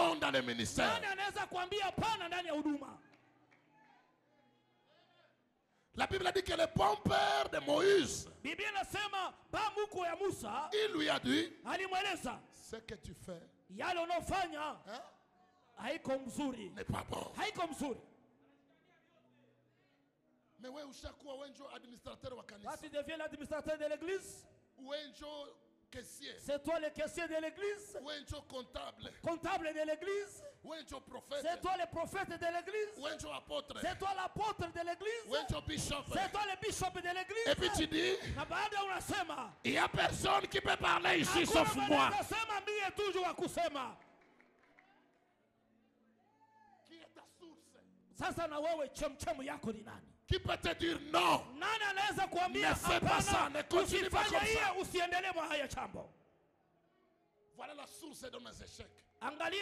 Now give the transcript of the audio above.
non dans le ministère? Nani anaweza kuambia pana ndani ya huduma? La Bible dit que le bon père de Moïse, Biblia inasema ba mkwe ya Musa, il lui a dit, alimweleza, ce que tu fais, yale unofanya haiko mzuri, n'est pas bon. haiko mzuri. Mais wewe ushakuwa wenjo administrateur wa kanisa. Tu deviens l'administrateur de l'église. Wenjo caissier. C'est toi le caissier de l'église. Wenjo comptable. Comptable de l'église. Wenjo prophète. C'est toi le prophète de l'église. Wenjo apôtre. C'est toi l'apôtre de l'église. Wenjo bishop. C'est toi le bishop de l'église. Et puis tu dis, na baada unasema, il n'y a personne qui peut parler ici sauf moi. Qui est ta source? Sasa na wewe chemchemu yako ni nani? Qui peut te dire non? Nani anaweza kuambia ne fais pas ça, ne continue pas comme ça? Usiendelee mwa haya chambo. Voilà la source de nos échecs. Angalia